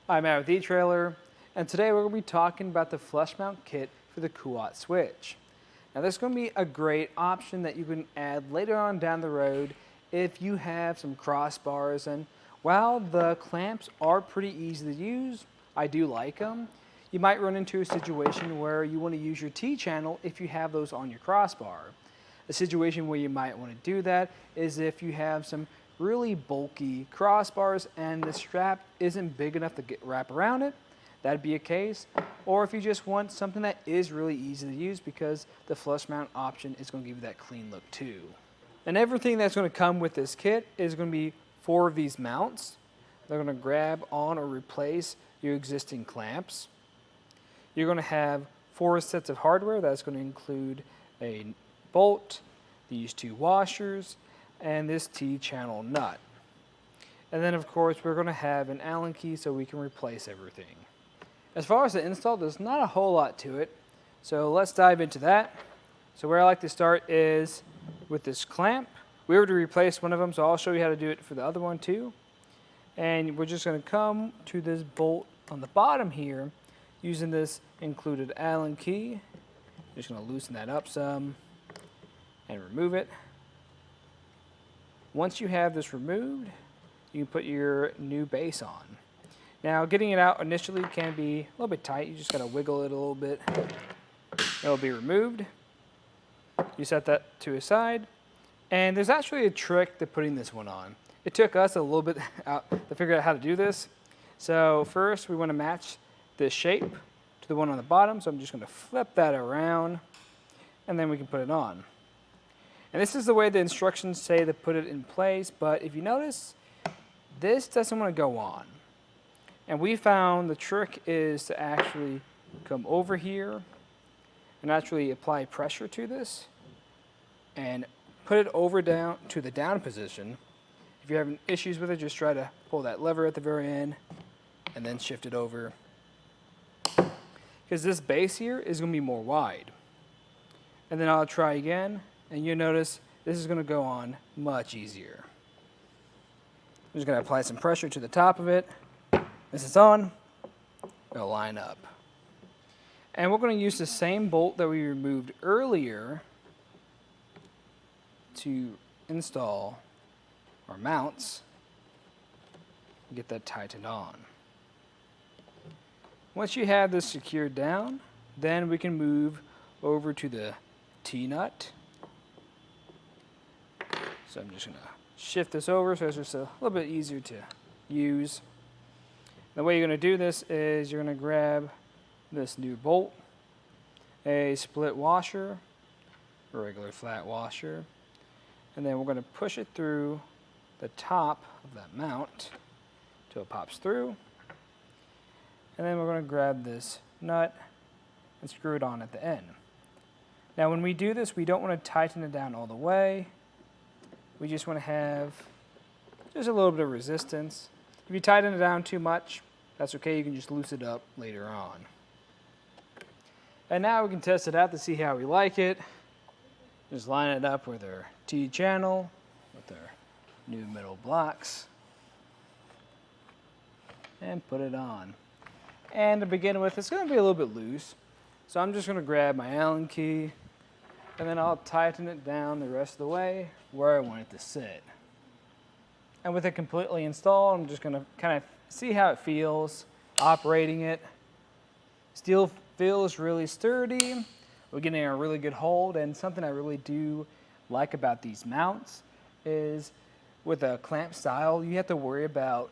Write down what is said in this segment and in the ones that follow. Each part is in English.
I'm Matt with etrailer, and today we're going to be talking about the flush mount kit for the Kuat Switch. Now this is going to be a great option that you can add later on down the road if you have some crossbars, and while the clamps are pretty easy to use, I do like them. You might run into a situation where you want to use your T-channel if you have those on your crossbar. A situation where you might want to do that is if you have some really bulky crossbars and the strap isn't big enough to wrap around it. That'd be a case. Or if you just want something that is really easy to use because the flush mount option is going to give you that clean look too. And everything that's going to come with this kit is going to be 4 of these mounts. They're going to grab on or replace your existing clamps. You're going to have 4 sets of hardware. That's going to include a bolt, these 2 washers, and this T-channel nut. And then of course we're going to have an Allen key so we can replace everything. As far as the install, there's not a whole lot to it, so let's dive into that. So where I like to start is with this clamp. We were to replace one of them, so I'll show you how to do it for the other one too. And we're just going to come to this bolt on the bottom here using this included Allen key. Just going to loosen that up some and remove it. Once you have this removed, you can put your new base on. Now, getting it out initially can be a little bit tight. You just got to wiggle it a little bit. It'll be removed. You set that to a side. And there's actually a trick to putting this one on. It took us a little bit to figure out how to do this. So first, we want to match this shape to the one on the bottom. So I'm just going to flip that around, and then we can put it on. And this is the way the instructions say to put it in place, but if you notice, this doesn't want to go on. And we found the trick is to actually come over here and actually apply pressure to this and put it over down to the down position. If you're having issues with it, just try to pull that lever at the very end and then shift it over. Because this base here is going to be more wide. And then I'll try again. And you'll notice this is going to go on much easier. I'm just going to apply some pressure to the top of it. As it's on, it'll line up. And we're going to use the same bolt that we removed earlier to install our mounts and get that tightened on. Once you have this secured down, then we can move over to the T-nut. So I'm just going to shift this over so it's just a little bit easier to use. The way you're going to do this is you're going to grab this new bolt, a split washer, a regular flat washer, and then we're going to push it through the top of that mount till it pops through. And then we're going to grab this nut and screw it on at the end. Now when we do this, we don't want to tighten it down all the way. We just want to have just a little bit of resistance. If you tighten it down too much, that's okay. You can just loosen it up later on. And now we can test it out to see how we like it. Just line it up with our T-channel, with our new metal blocks, and put it on. And to begin with, it's going to be a little bit loose. So I'm just going to grab my Allen key, and then I'll tighten it down the rest of the way where I want it to sit. And with it completely installed, I'm just going to kind of see how it feels operating it. Still feels really sturdy. We're getting a really good hold, and something I really do like about these mounts is with a clamp style, you have to worry about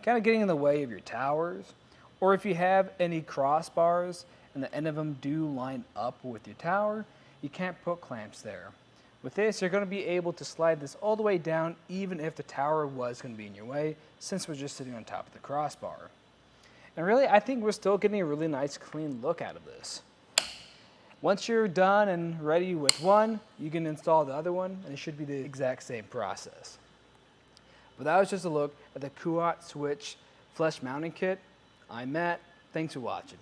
kind of getting in the way of your towers, or if you have any crossbars and the end of them do line up with your tower, you can't put clamps there. With this, you're going to be able to slide this all the way down even if the tower was going to be in your way, since we're just sitting on top of the crossbar. And really, I think we're still getting a really nice clean look out of this. Once you're done and ready with one, you can install the other one, and it should be the exact same process. But that was just a look at the Kuat Switch flush mounting kit. I'm Matt. Thanks for watching.